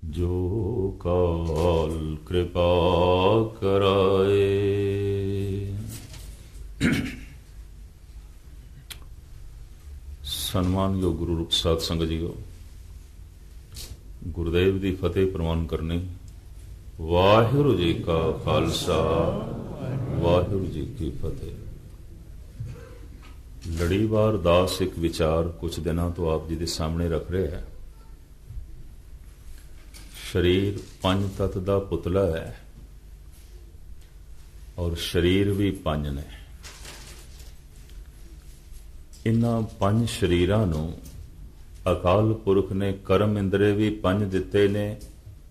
जो काल कृपा कराए। सन्मानयोग गुरु रूप साध संगत जीओ, गुरुदेव की फतेह प्रवान करनी। वाहिगुरु जी का खालसा, वाहिगुरु जी की फतेह। लड़ीवार दास एक विचार कुछ दिनों तो आप जी के सामने रख रहे हैं। शरीर पंज तत्त का पुतला है और शरीर भी पंज ने। इन्हां पंज शरीरां नूं अकाल पुरख ने कर्म इंद्रे भी पंज दिते ने,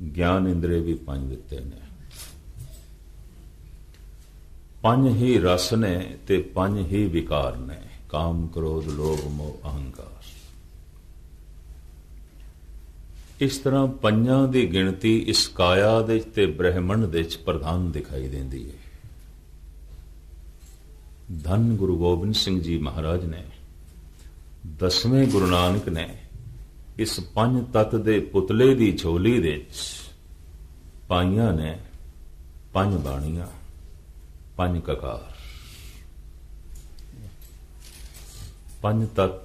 ज्ञान इंद्रे भी पंज दिते ने। पंज ही रस ने ते पंज ही विकार ने, काम क्रोध लोभ मोह अहंकार। इस तरह पंजां दी गिणती इस काया दे ते ब्रह्मंड दे प्रधान दिखाई देंदी है। धन गुरु गोबिंद सिंह जी महाराज ने, 10वें गुरु नानक ने इस पंज तत्त दे पुतले दी झोली दे पाइयां ने पंज बाणियां, पंज ककार। पंज तत्त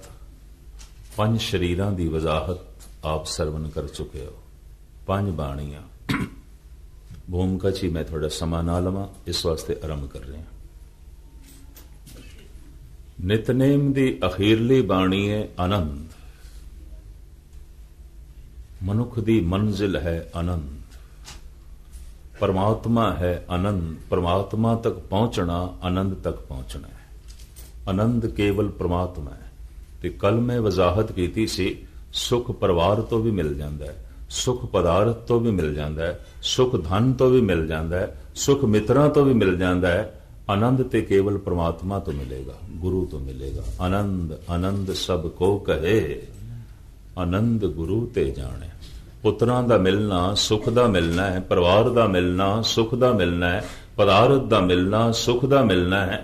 पंज शरीरां दी वजाहत आप सरवण कर चुके हो। पंज बाणियां भूमिका ची मैं थोड़ा समा ना लवां, इस वास्ते आरंभ कर रहे हैं। नितनेम दी अखीरली बाणी है आनंद। मनुख दी मंजिल है आनंद, परमात्मा है आनंद। परमात्मा तक पहुंचना आनंद तक पहुंचना है। आनंद केवल परमात्मा है। ते कल मैं वजाहत की सी, सुख परिवार तो भी मिल जाता है, सुख पदार्थ तो भी मिल जाता है, सुख धन तो भी मिल जाता है, सुख मित्रां तो भी मिल जाता है। आनंद ते केवल परमात्मा तो मिलेगा, गुरु तो मिलेगा। आनंद आनंद सब को कहे, आनंद गुरु ते जाने। पुत्रां दा मिलना सुख दा मिलना है, परिवार दा मिलना सुख दा मिलना है, पदार्थ दा मिलना सुख दा मिलना है।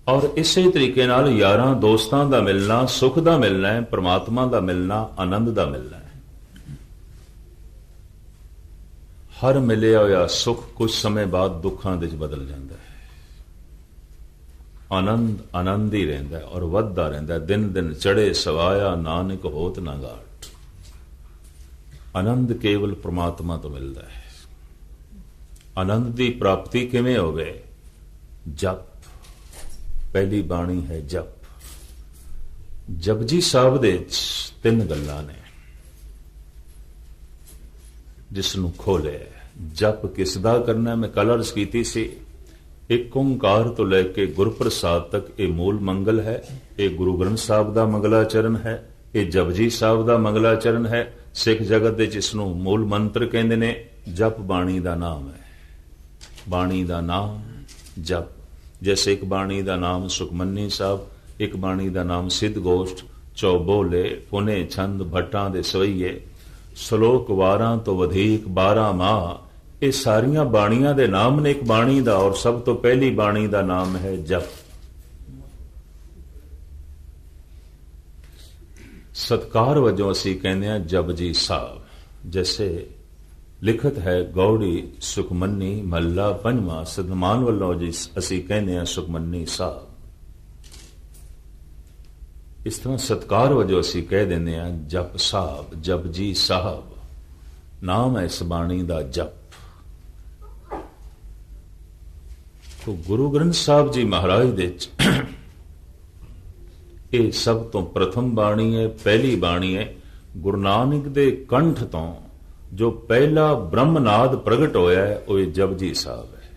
और इसे तरीके नाल यारां दोस्तां दा मिलना सुख दा मिलना है, परमात्मा दा मिलना आनंद दा मिलना है। हर मिलिया होया सुख कुछ समय बाद दुखां दे बदल जाता है। आनंद आनंद ही रहिंदा है और वधदा रहिंदा है। दिन दिन चढ़े सवाया, नानक होत ना घाट। आनंद केवल परमात्मा तो मिलता है। आनंद की प्राप्ति किवें होवे? जप। पहली बाणी है जप। जपजी साहब दे तीन गल्लां ने जिसनूं खोले। जप किसदा करना? मैं कल अर्ज कीती सी, एक ओंकार तो लैके गुरप्रसाद तक ये मूल मंगल है। ये गुरु ग्रंथ साहब दा मंगलाचरण है, ये जपजी साहब दा मंगलाचरण है। सिख जगत दे इसनूं मूल मंत्र कहंदे ने। जप बाणी दा नाम है। बाणी दा नाम जप। जैसे एक बाणी दा नाम सुखमनी साहब, एक बाणी दा नाम सिद्ध गोष्ठ, चौबोले, पुने छंद, भट्टां दे सवैये, श्लोक 12 तो वधीक 12 माह, ये सारियां बाणियां दे नाम ने एक बाणी दा। और सब तो पहली बाणी दा नाम है जप। सत्कार वजों असी कहने हैं जपजी साहब। जैसे लिखत है गौड़ी सुखमनी महला पंजवां, सन्मान वालों जी असी कहने हैं सुखमनी साहब। इस तरह सत्कार वजों असी कह देने हैं जप साहब, जपजी साहब। नाम है इस बाणी दा जप। तो गुरु ग्रंथ साहब जी महाराज दे ये सब तो प्रथम बाणी है, पहली बाणी है। गुरु नानक दे कंठ तो जो पहला ब्रह्मनाद प्रगट होया है वह जपजी साहब है।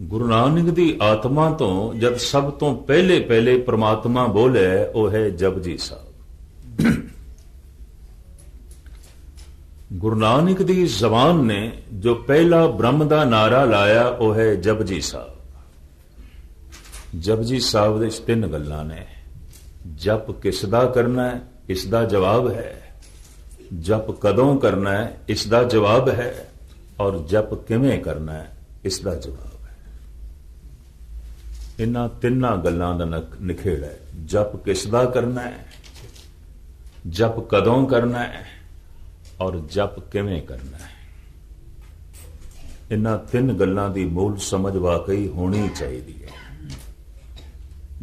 गुरु नानक दी आत्मा तो जब सब तो पहले पहले परमात्मा बोले वह है जपजी साहब। गुरु नानक दी जबान ने जो पहला ब्रह्म दा नारा लाया वह है जपजी साहब। जपजी साहब दे तीन गल्लां ने। जप किसदा करना है? इसदा जवाब है। जप कदों करना है? इसदा जवाब है। और जप किवें करना है? इसदा जवाब है। इन्हां तिन्नां गल्लां दा निखेड़ है। जप किसदा करना है, जप कदों करना है और जप किवें करना है। इन्हां तीन गल्लां दी मूल समझ वाकई होनी चाहिए है।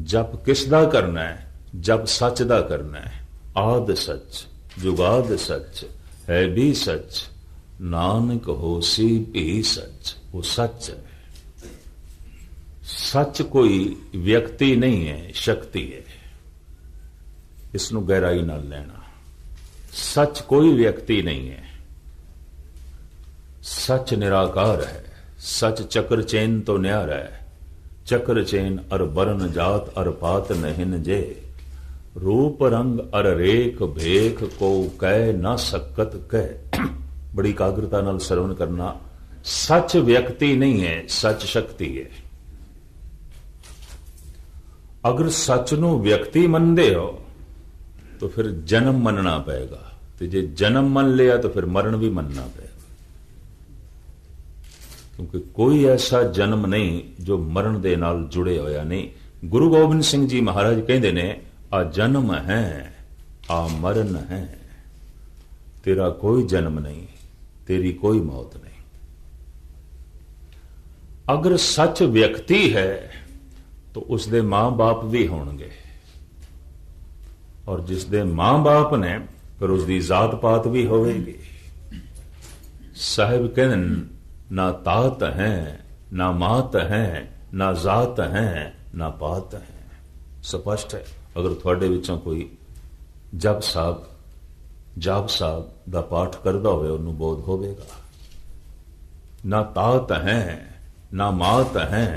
जप किस दा करना है? जप सच दा करना है। आद सच जुगाद सच है भी सच, नानक होसी भी सच। वो सच है। सच कोई व्यक्ति नहीं है, शक्ति है। इसनू गहराई नाल लेना। सच कोई व्यक्ति नहीं है, सच निराकार है। सच चक्र चैन तो न्यारा है। चक्र चैन अर बरन जात अर पात नहिन जे, रूप रंग अर रेख भेख को कह ना सकत कह। बड़ी एकाग्रता नाल श्रवण करना। सच व्यक्ति नहीं है, सच शक्ति है। अगर सच नू व्यक्ति मनदे हो तो फिर जन्म मनना पएगा, तो जे जन्म मन लिया तो फिर मरण भी मनना पएगा। क्योंकि कोई ऐसा जन्म नहीं जो मरण दे नाल जुड़े होया नहीं। गुरु गोबिंद सिंह जी महाराज कहते ने, आ जन्म है आ मरण है, तेरा कोई जन्म नहीं, तेरी कोई मौत नहीं। अगर सच व्यक्ति है तो उसके मां बाप भी होंगे, और जिसके मां बाप ने फिर उसकी जात पात भी होगी। साहिब कहन, ना तात है ना मात है ना जात है ना पात है। स्पष्ट है। अगर थोड़े विचों कोई जप साहब दा पाठ करदा होवे उन्होंने बोध होवेगा। ना तात है ना मात है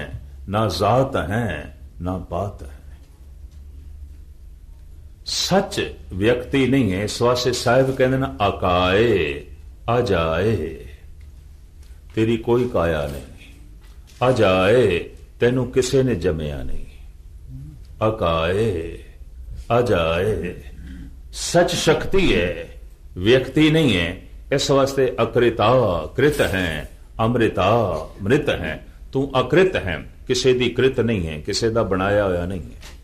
ना जात है ना पात है। सच व्यक्ति नहीं है। इस वास्ते साहिब कहते ना, अकाए आ जाए, तेरी कोई काया नहीं। आ जाए, तेनू किसे ने जमया नहीं। अकाए आ जाए, सच शक्ति है, व्यक्ति नहीं है। इस वास्ते अकृता कृत है, अमृता मृत है। तू अकृत है, किसे दी कृत नहीं है, किसे दा बनाया होया नहीं है।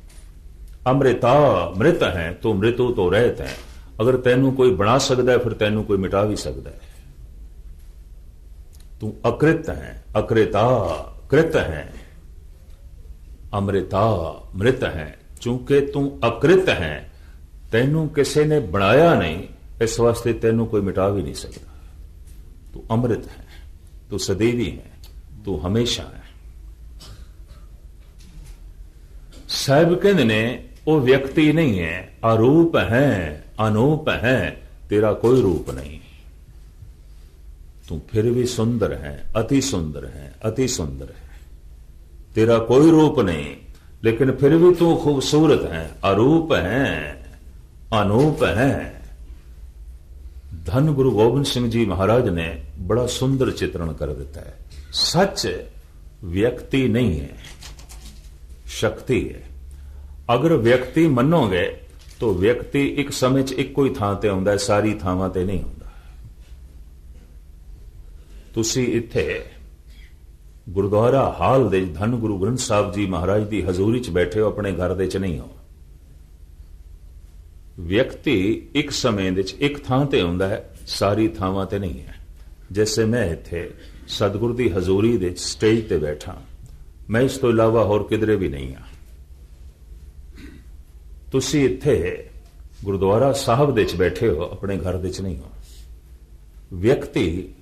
अमृता मृत है, तू मृत्यु तो रहत है। अगर तैनू कोई बना सकता है फिर तैनू कोई मिटा भी सकता है। तू अकृत है, अकृता कृत है, अमृता मृत है। चूंकि तू अकृत है, तैनू किसी ने बनाया नहीं, इस वास्ते तैनू कोई मिटा भी नहीं सकता। तू अमृत है, तू सदैवी है, तू हमेशा है। साहिब कहते ने, वो व्यक्ति नहीं है, अरूप है अनूप है, तेरा कोई रूप नहीं। तू फिर भी सुंदर है, अति सुंदर है, अति सुंदर है। तेरा कोई रूप नहीं, लेकिन फिर भी तू खूबसूरत है, अरूप है अनूप है। धन गुरु गोबिंद सिंह जी महाराज ने बड़ा सुंदर चित्रण कर देता है। सच व्यक्ति नहीं है, शक्ति है। अगर व्यक्ति मनोगे तो व्यक्ति एक समय च इको ही थां ते आउंदा है, सारी थावां ते नहीं आउंदा। तुसी इत्थे गुरुद्वारा हाल दे धन गुरु ग्रंथ साहब जी महाराज की हजूरी च बैठे हो, अपने घर दे च नहीं हो। व्यक्ति एक समय दे च एक थां ते आउंदा है, सारी थावां ते नहीं है। जैसे मैं इत्थे सतगुरु की हजूरी दे स्टेज ते बैठा, मैं इस तो इलावा होर किधरे भी नहीं हाँ। तुसी इत्थे गुरुद्वारा साहब दे च बैठे हो, अपने घर दे च नहीं हो। व्यक्ति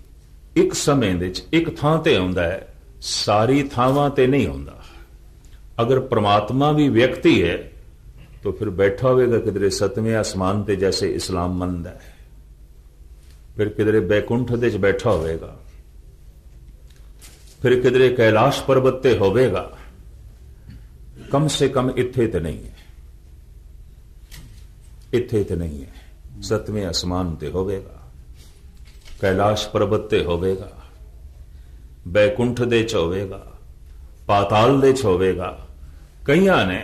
एक समय दे च एक थां ते आउंदा है, सारी थावां ते नहीं आउंदा। अगर परमात्मा भी व्यक्ति है तो फिर बैठा होगा किधरे सतवें आसमान ते, जैसे इस्लाम मनदा है। फिर किधरे बैकुंठ दे च बैठा होगा, फिर किधरे कैलाश पर्वत ते होवेगा। कम से कम इत्थे ते नहीं है, इत्थे ते नहीं है। सतवें आसमान ते होवेगा, कैलाश पर्वत ते होवेगा, बैकुंठ दे च होवेगा, पाताल दे च होवेगा। कईयां ने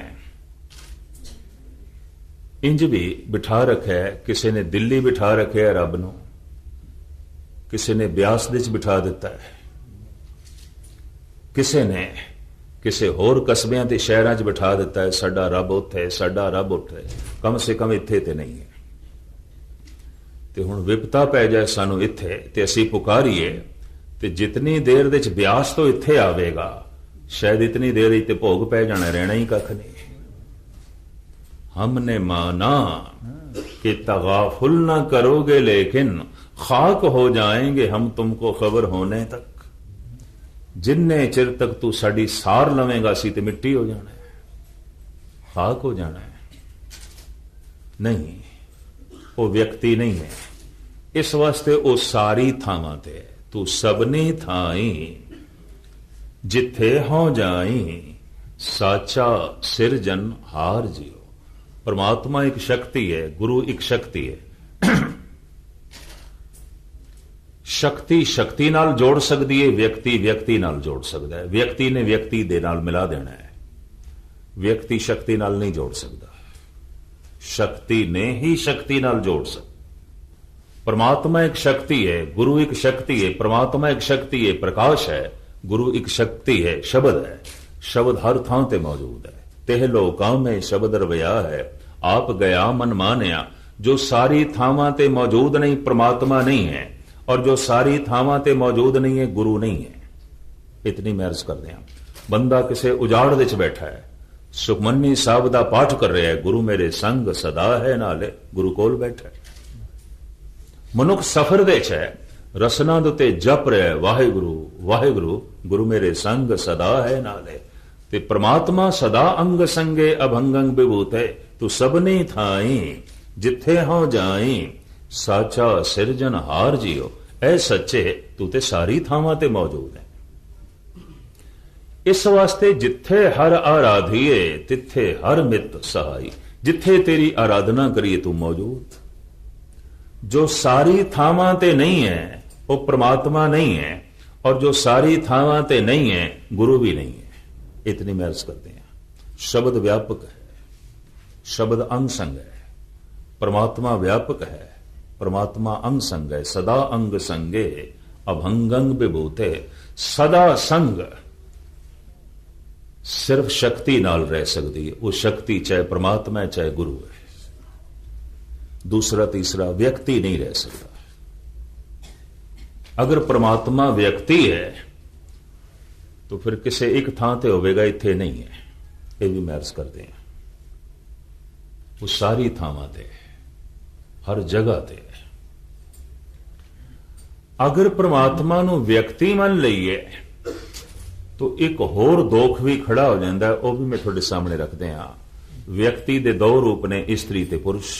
इंज भी बिठा रखा है, किसी ने दिल्ली बिठा रखे है रब नूं, किसी ने ब्यास दे च बिठा दिता है, किसी ने किसी होर कस्बियां ते शहरां च बिठा दिता है। साडा रब उत्थे, साडा रब उत्थे। कम से कम इत्थे ते नहीं है। ਤੇ ਹੁਣ ਵਿਪਤਾ ਪੈ ਜਾਏ ਸਾਨੂੰ ਇੱਥੇ ਤੇ ਅਸੀਂ ਪੁਕਾਰੀਏ ਤੇ ਜਿਤਨੀ ਦੇਰ ਦੇ ਚ ਬਿਆਸ ਤੋਂ ਇੱਥੇ ਆਵੇਗਾ ਸ਼ਾਇਦ ਇਤਨੀ ਦੇਰ ਹੀ ਤੇ ਭੋਗ ਪੈ ਜਾਣਾ, ਰਹਿਣਾ ਹੀ ਕੱਖ ਨਹੀਂ। हमने माना कि तगाफुल ना करोगे लेकिन खाक हो जाएंगे हम तुमको खबर होने तक। जिन्ने चिर तक तू साड़ी सार लवेगा सी ते मिट्टी हो जाना है, खाक हो जाना है। नहीं, वो व्यक्ति नहीं है। इस वास्ते वो सारी थावां ते तू सबनी थाई जिथे हो जाई साचा सिरजन हार जियो। परमात्मा एक शक्ति है, गुरु एक शक्ति है। शक्ति शक्ति नाल जोड़ सकती है, व्यक्ति व्यक्ति नाल जोड़ सकता है। व्यक्ति ने व्यक्ति दे नाल मिला देना है, व्यक्ति शक्ति नाल नहीं जोड़ सकता, शक्ति ने ही शक्ति नाल जोड़ सकता। परमात्मा एक शक्ति है, गुरु एक शक्ति है। परमात्मा एक शक्ति है, प्रकाश है। गुरु एक शक्ति है, शब्द है। शब्द हर थां ते मौजूद है। तेह लोकां में शब्द रवैया है, आप गया मन मानिया। जो सारी थावां ते मौजूद नहीं, परमात्मा नहीं है, और जो सारी थावां ते मौजूद नहीं है, गुरु नहीं है। इतनी मैं अर्ज कर दिया। बंदा किसे उजाड़ विच बैठा है, सुखमनी साहब दा पाठ कर रहा है, गुरु मेरे संग सदा है नाले, गुरु कोल बैठा है। मनुख सफर दे च है, रसना दे उत्ते जप रहा है वाहेगुरु वाहेगुरु, गुरु मेरे संग सदा है नाले। ते परमात्मा सदा अंग संगे अभंगंग विभूत है। तू सबने थाई जिथे हो जाई साचा सिरजन हार जियो। ऐ सच्चे तू ते सारी थावां ते मौजूद है। इस वास्ते जिथे हर आराधिए तिथे हर मित सहाई। जिथे तेरी आराधना करिए तू मौजूद। जो सारी थावां ते नहीं है वो परमात्मा नहीं है, और जो सारी थावां ते नहीं है गुरु भी नहीं है। इतनी मैं अर्ज करते हैं। शब्द व्यापक है, शब्द अंग संग है। परमात्मा व्यापक है, परमात्मा अंग संग है। सदा अंग संगे अभंगंग विभूते। सदा संग सिर्फ शक्ति नाल रह सकती है। वो शक्ति चाहे परमात्मा है चाहे गुरु है। दूसरा तीसरा व्यक्ति नहीं रह सकता। अगर परमात्मा व्यक्ति है तो फिर किसी एक थां ते होवेगा, इत्थे नहीं है। ये भी मैं अर्ज करते हैं। वो सारी थावां ते, हर जगह ते। अगर परमात्मा नूं व्यक्ति मान लईए तो एक होर दोख भी खड़ा हो जाता है। वह भी मैं थोड़े सामने रखते हैं। व्यक्ति दे दो रूप ने, स्त्री ते पुरुष।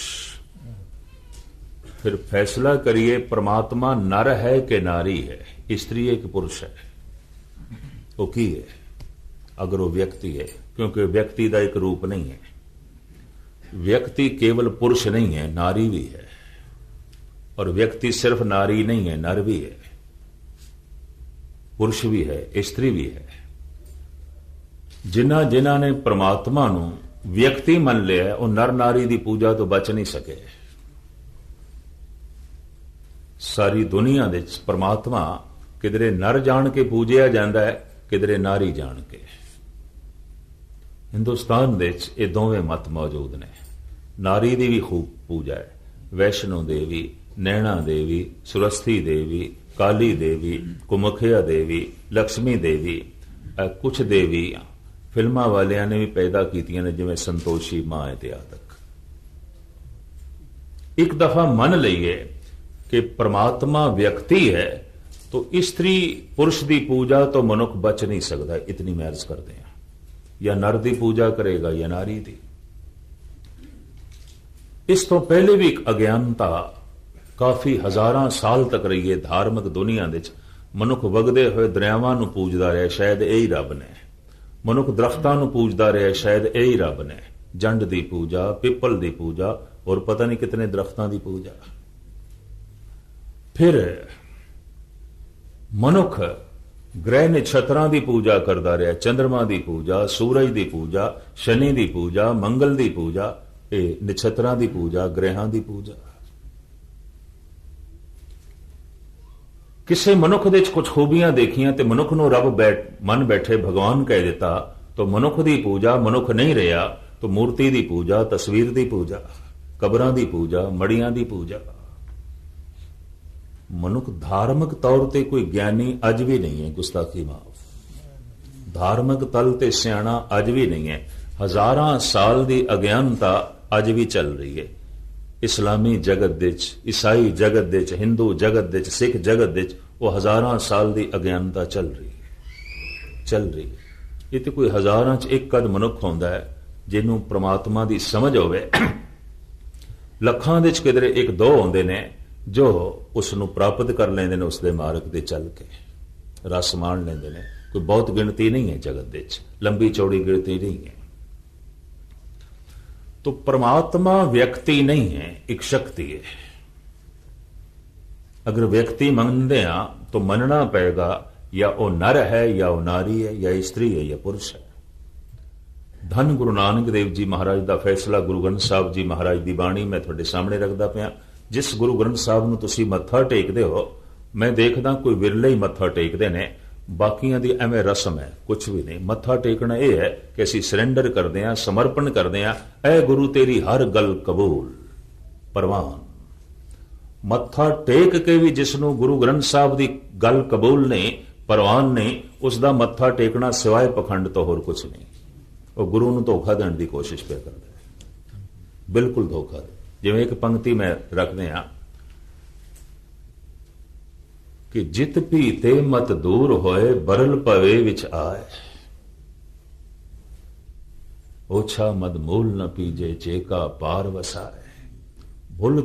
फिर फैसला करिए परमात्मा नर है कि नारी है, स्त्री है कि पुरुष है। वो की है अगर वो व्यक्ति है, क्योंकि व्यक्ति का एक रूप नहीं है। व्यक्ति केवल पुरुष नहीं है, नारी भी है। और व्यक्ति सिर्फ नारी नहीं है, नर भी है, पुरुष भी है, स्त्री भी है। जिन्हां जिन्हां ने परमात्मा नूं व्यक्ति मन लिया, वो नर नारी की पूजा तो बच नहीं सके। सारी दुनिया दे परमात्मा किधरे नर जान के पूजिया जाता है, किधरे नारी जान के। हिंदुस्तान दे ये दोवें मत मौजूद ने। नारी दी भी खूब पूजा है। वैष्णो देवी, नैना देवी, सुरस्थी देवी, काली देवी, कुमुखिया देवी, लक्ष्मी देवी, कुछ देवी फिल्मां वालियां ने भी पैदा कीतियां ने, जिवें संतोषी मां इत्यादि। एक दफा मन लईए कि परमात्मा व्यक्ति है तो स्त्री पुरुष की पूजा तो मनुख बच नहीं सकता। इतनी मैं अर्ज करते हैं। या नर की पूजा करेगा या नारी की। इस तो पहले भी एक अज्ञानता काफी हजारां साल तक रही है धार्मिक दुनिया दे। मनुख वगदे हुए दरियावां नूं पूजदा रहा, शायद यही रब ने। मनुख दरख्तां नूं पूजदा रहा, शायद यही रब ने। जंड की पूजा, पिपल की पूजा, और पता नहीं कितने दरख्तां की पूजा। फिर मनुख ग्रह नक्षत्रां की पूजा करता रहा, चंद्रमा की पूजा, सूरज की पूजा, शनि की पूजा, मंगल की पूजा, ये नक्षत्रां की पूजा, ग्रहां की पूजा। किसी मनुख दे कुछ खूबियां देखियां तो मनुख नूं रब मन बैठे भगवान कह दिता, तो मनुख की पूजा मनुख नहीं रहा तो मूर्ति की पूजा, तस्वीर की पूजा, कबरां की पूजा, मड़ियां की पूजा। ਮਨੁੱਖ ਧਾਰਮਿਕ ਤੌਰ ਤੇ ਕੋਈ ਗਿਆਨੀ ਅੱਜ ਵੀ ਨਹੀਂ ਹੈ, ਗੁਸਤਾਖੀ ਮਾਫ, ਧਾਰਮਿਕ ਤਲ ਤੇ ਸਿਆਣਾ ਅੱਜ ਵੀ ਨਹੀਂ ਹੈ। ਹਜ਼ਾਰਾਂ ਸਾਲ ਦੀ ਅਗਿਆਨਤਾ ਅੱਜ ਵੀ ਚੱਲ ਰਹੀ ਹੈ। ਇਸਲਾਮੀ ਜਗਤ ਦੇ ਵਿੱਚ, ਈਸਾਈ ਜਗਤ ਦੇ ਵਿੱਚ, ਹਿੰਦੂ ਜਗਤ ਦੇ ਵਿੱਚ, ਸਿੱਖ ਜਗਤ ਦੇ ਵਿੱਚ ਉਹ ਹਜ਼ਾਰਾਂ ਸਾਲ ਦੀ ਅਗਿਆਨਤਾ ਚੱਲ ਰਹੀ ਹੈ। ਇਹ ਤੇ ਕੋਈ ਹਜ਼ਾਰਾਂ 'ਚ ਇੱਕ ਅੱਧ ਮਨੁੱਖ ਹੁੰਦਾ ਹੈ ਜਿਹਨੂੰ ਪ੍ਰਮਾਤਮਾ ਦੀ ਸਮਝ ਹੋਵੇ। ਲੱਖਾਂ ਦੇ 'ਚ ਕਿਧਰੇ ਇੱਕ ਦੋ ਹੁੰਦੇ ਨੇ ਜੋ ਉਸ ਨੂੰ ਪ੍ਰਾਪਤ ਕਰ ਲੈਂਦੇ ਨੇ, ਉਸ ਦੇ ਮਾਰਗ ਤੇ ਚੱਲ ਕੇ ਰਸ ਮਾਣ ਲੈਂਦੇ ਨੇ। ਕੋਈ ਬਹੁਤ ਗਿਣਤੀ ਨਹੀਂ ਹੈ ਜਗਤ ਦੇ 'ਚ, ਲੰਬੀ ਚੌੜੀ ਗਿਣਤੀ ਨਹੀਂ ਹੈ। तो परमात्मा व्यक्ति नहीं है, एक शक्ति है। अगर व्यक्ति मानते हैं तो मनना पड़ेगा या वो नर है, या वो नारी है, या स्त्री है, या पुरुष है। धन गुरु नानक देव जी महाराज का फैसला, गुरु ग्रंथ साहब जी महाराज की बाणी मैं थोड़े सामने रखता पाया। जिस गुरु ग्रंथ साहब नूं तुसीं मत्था टेकदे हो, मैं देखदा कोई विरले ही मत्था टेकदे ने, बाकियां दी एवें रस्म है, कुछ भी नहीं। मत्था टेकना यह है कि असीं सरेंडर करते हैं, समर्पण करते हैं। ऐ गुरु तेरी हर गल कबूल परवान। मत्था टेक के भी जिसनों गुरु ग्रंथ साहब की गल कबूल नहीं, परवान नहीं, उसका मत्था टेकना सिवाय पखंड तो होर कुछ नहीं। वो गुरु नूं धोखा देने की कोशिश पे करता है, बिल्कुल धोखा दे। जिवें एक पंक्ति में रखते हैं कि जित भी ते मत दूर होए, बरल पवे विच आए, ओछा मद मूल न पीजे, चेका पार वसाए। भुल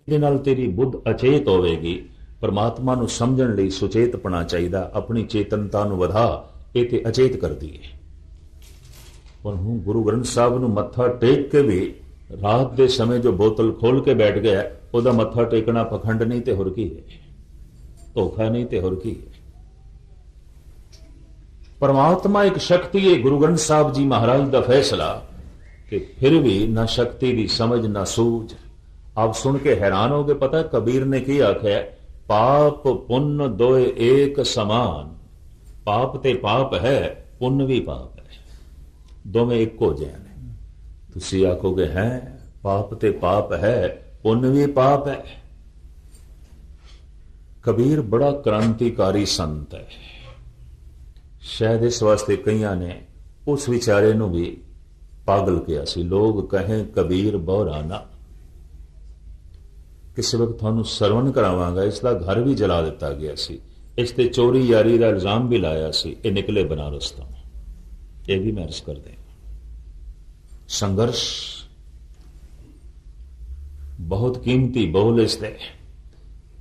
दे नाल तेरी बुद्ध अचेत होवेगी। परमात्मा नूं समझण लई सुचेतपना चाहिदा, अपनी चेतनता नूं वधा, ये ते अचेत करदी है। पर हूं गुरु ग्रंथ साहब नूं मत्था टेक के भी रात दे समय जो बोतल खोल के बैठ गया, ਉਹਦਾ मत्था टेकना पखंड नहीं ते होर की है, धोखा नहीं ते होर की है। परमात्मा एक शक्ति है। गुरु ग्रंथ साहब जी महाराज का फैसला कि फिर भी ना शक्ति की समझ ना सूझ। आप सुन के हैरान हो गए। पता है कबीर ने की आख्या, पाप पुण्य दोए एक समान। पाप ते पाप है, पुण्य भी पाप है, दोवें एक हो जाए। तुसी आखोगे हैं पाप ते पाप है, पुण्य भी पाप है। कबीर बड़ा क्रांतिकारी संत है। शायद इस वास्ते कईयां ने उस विचारे नूं भी पागल किया सी। लोग कहें कबीर बहुराना। किसी वक्त थानू सरवण करावांगा, इसका घर भी जला दिता गया सी, इसते चोरी यारी का इल्जाम भी लाया सी। ये निकले बनारस तो, ये भी मैं अर्ज कर दें। संघर्ष बहुत कीमती बोल इसते।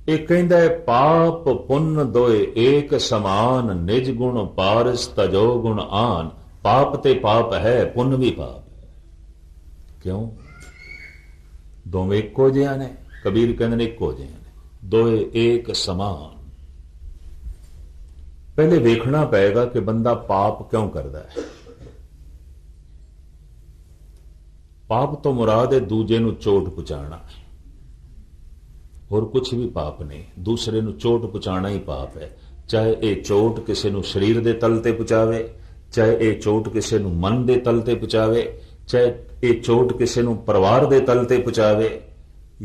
एक कहता है पाप पुण्य दोए एक समान, निज गुण पारस तजो गुण आन। पाप ते पाप है, पुण्य भी पाप है। क्यों? दोवें इको जिहा ने। कबीर कहते हैं इको जिहा ने, दोए एक समान। पहले देखना पड़ेगा कि बंदा पाप क्यों करता है। पाप तो मुराद है दूजे नूं चोट पहुंचाना, और कुछ भी पाप नहीं। दूसरे नूं चोट पहुंचाना ही पाप है। चाहे ये चोट किसी नूं शरीर दे तल ते पहुंचावे, चाहे ये चोट किसी नूं मन दे तल ते पहुंचावे, चाहे ये चोट किसी नूं परिवार दे तल ते पहुंचावे,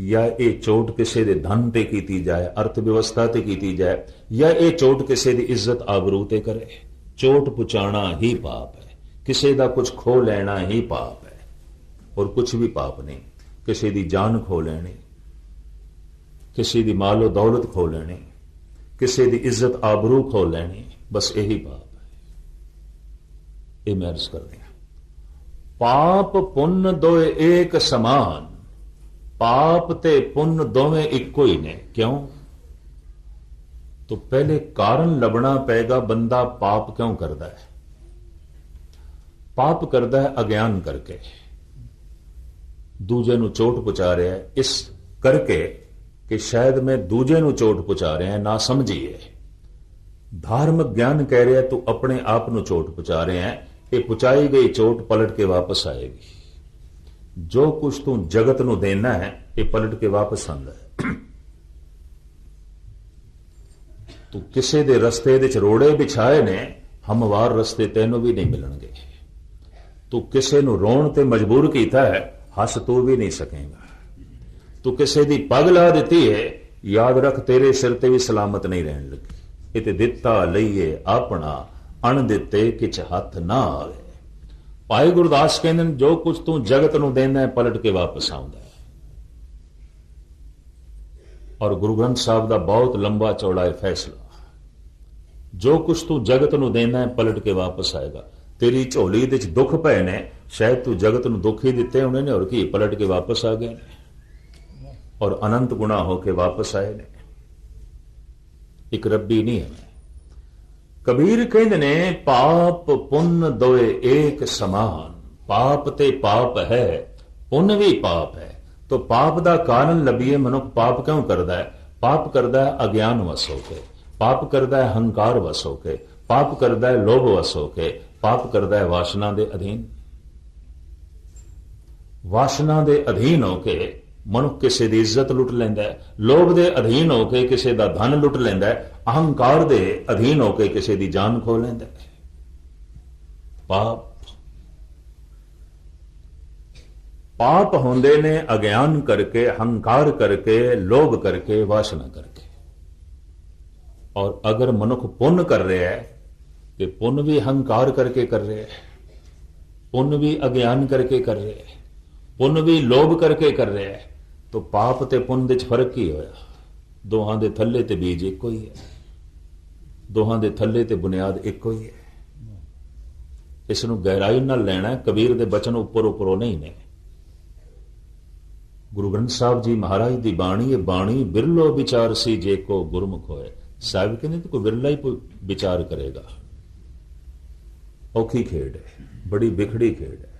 या ये चोट किसी दे धन ते कीती जाए, अर्थव्यवस्था ते कीती जाए, या ये चोट किसी दी इज्जत आबरू ते करे। चोट पहुंचाना ही पाप है। किसी दा कुछ खो लेना ही पाप है, और कुछ भी पाप नहीं। किसी दी जान खो लेनी, किसी दी मालो दौलत खो लेनी, किसी दी इज्जत आबरू खो लेनी, बस यही पाप है। ये मैं अर्ज कर दिया। पाप पुण्य दोए एक समान। पाप ते पुण्य दोवें इको ही ने। क्यों? तो पहले कारण लभना पेगा, बंदा पाप क्यों करता है। पाप करता है अज्ञान करके, दूजे नूं चोट पहुंचा रहा है इस करके कि शायद मैं दूजे नूं चोट पहुंचा रहा है, ना समझिए। धार्मिक ज्ञान कह रहा है तू अपने आप नूं चोट पहुंचा रहे हैं। ये पहुंचाई गई चोट पलट के वापस आएगी। जो कुछ तू जगत नूं देना है, ये पलट के वापस आंदा है। तू किसी दे रस्ते दे रोड़े बिछाए ने, हमवार रस्ते तैनूं भी नहीं मिलणगे। तू किसी नूं रोण ते मजबूर कीता है, हस तू भी नहीं सकेगा। तू किसी दी पग ला दी है, याद रख तेरे सिर ते भी सलामत नहीं रहन लगी। ये ते दिता लईए अपना अण दिते किछ हथ ना आवे। भाई गुरदास कहते हैं जो कुछ तू जगत नूं देंदा है पलट के वापस आउंदा है। और गुरु ग्रंथ साहब का बहुत लंबा चौड़ा है फैसला, जो कुछ तू जगत नूं देंदा है पलट के वापस आएगा। तेरी झोली दे च दुख पए ने, शायद तू जगत नूं दुख ही दिते होने ने और की पलट के वापस आ गए ने और अनंत गुणा होके वापस आए ने। एक रब्बी नहीं है। कबीर कहते ने पाप पुण्य दोए एक समान। पाप ते पाप है, पुण्य भी पाप है। तो पाप का कारण लभीए मनुख पाप क्यों करता है? पाप करता है अज्ञान वस होके, पाप करता है हंकार वस होके, पाप करता है लोभ वस होके, पाप करता है वासना दे अधीन। वासना दे अधीन होके मनुख किसी की इज्जत लुट लेंदा है, लोभ दे अधीन होके किसी का धन लुट लेंदा है, अहंकार दे अधीन होके किसी की जान खो लेंदा है। पाप पाप होंदे ने अज्ञान करके, हंकार करके, लोभ करके, वासना करके। और अगर मनुख पुण्य कर रहा है तो पुण्य भी हंकार करके कर रहे हैं, पुण्य भी अज्ञान करके कर रहे हैं, पुण्य भी लोभ करके कर रहे हैं। तो पाप ते पुण्य दे फर्क ही होया? दोहां दे थल्ले ते बीज एक ही है, दोहां दे थल्ले ते बुनियाद एक ही है। इसनूं गहराई नाल लेना। कबीर दे बचन उपर उपरों नहीं ने। गुरु ग्रंथ साहब जी महाराज की बाणी, ये बाणी बिरलो विचार सी जे को गुरमुख होए। साहब कहते तो कोई बिरला ही विचार करेगा। औखी खेड है, बड़ी बिखड़ी खेड है।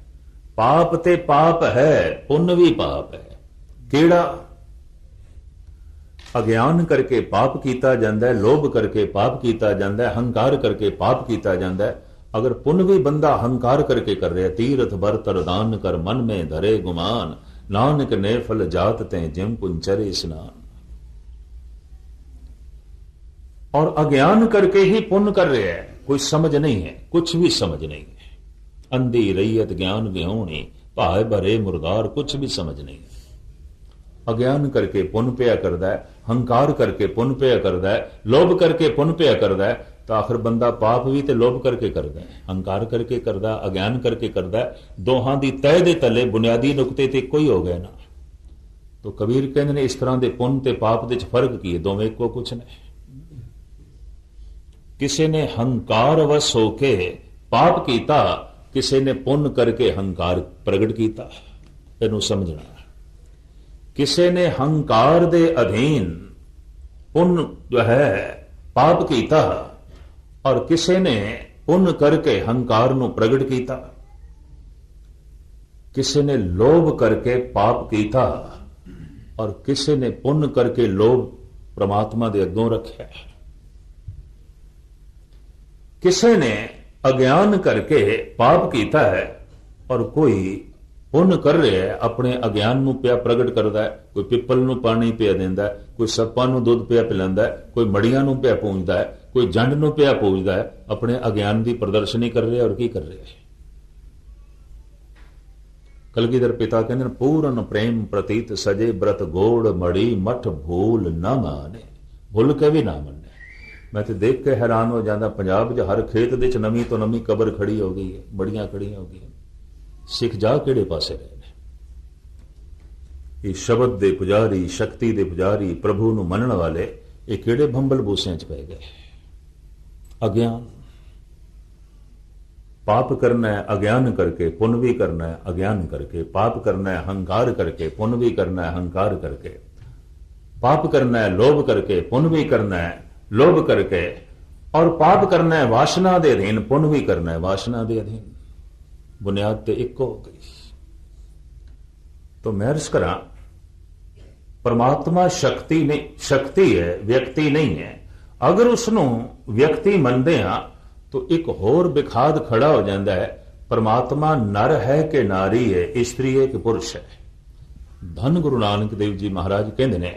पाप ते पाप है, पुण्य भी पाप है। केड़ा? अज्ञान करके पाप कीता जाता है, लोभ करके पाप कीता जाता है, हंकार करके पाप कीता जाता है। अगर पुण्य भी बंदा हंकार करके कर रहा है, तीर्थ बरतर दान कर मन में धरे गुमान, नानक ने फल जात ते जिम पुंचरे स्नान। और अज्ञान करके ही पुण्य कर रहे हैं, कोई समझ नहीं है, कुछ भी समझ नहीं है। अंधी रैयत ज्ञान विहोणी, भाए भरे मुर्दार, कुछ भी समझ नहीं है। अज्ञान करके पुण्य पिया करता है, हंकार करके पुण्य पिया करता है, लोभ करके पुण्य पिया करता है। तो आखिर बंदा पाप भी तो लोभ करके करता है, हंकार करके करता है, अज्ञान करके करता है। दोहां दी तय दे तले बुनियादी नुकते ते कोई हो गए ना। तो कबीर कहते ने इस तरह के पुण्य ते पाप दे फर्क की है? दोवें को कुछ नहीं। किसी ने हंकार वश होके पाप कीता, किसी ने पुण्य करके हंकार प्रगट किया। इनू समझना। किसी ने हंकार दे अधीन पुण्य जो है पाप कीता और किसी ने पुण्य करके हंकार नू प्रगट किया। किसी ने लोभ करके पाप कीता और किसी ने पुण्य करके लोभ परमात्मा दे अगों रखा। किसी ने अज्ञान करके पाप कीता है और कोई पुण्य कर रहा है, अपने अज्ञान नू पिया प्रगट करता है। कोई पिपल नू पानी पिया देंदा है, कोई सप्पां नू दुध पिया पिलांदा है, कोई मड़ियां नू पिया पूजदा है, कोई जंड नू पिया पूजदा है। अपने अज्ञान की प्रदर्शनी कर रहे और की कर रहे हैं? कलगीधर पिता कहते पूरन प्रेम प्रतीत सजे, ब्रत गोड़ मड़ी मठ भूल न माने। भूल के भी ना मने। मैं तो देख के हैरान हो जाता, पंजाब च हर खेत दे नवी तो नवी कबर खड़ी हो गई है, बड़ियां खड़ियां हो गई। सिख जा किहड़े पासे रहे ने? ये शब्द दे पुजारी, शक्ति दे पुजारी, प्रभु नू मनण वाले, ये किहड़े भंबल बूसियां च पै गए? अज्ञान। पाप करना है अज्ञान करके, पुण्य भी करना है अज्ञान करके। पाप करना है हंकार करके, पुण्य भी करना है हंकार करके। पाप करना है लोभ करके, पुण्य भी करना है लोभ करके। और पाप करना है वासना दे अधीन, पुण्य भी करना है वासना दे अधीन। बुनियाद तो एक हो गई। तो मैं अर्ज करा, परमात्मा शक्ति नहीं, शक्ति है, व्यक्ति नहीं है। अगर उसनों व्यक्ति मनते हाँ तो एक होर बिखाद खड़ा हो जाता है, परमात्मा नर है कि नारी है, स्त्री है कि पुरुष है। धन गुरु नानक देव जी महाराज कहते ने,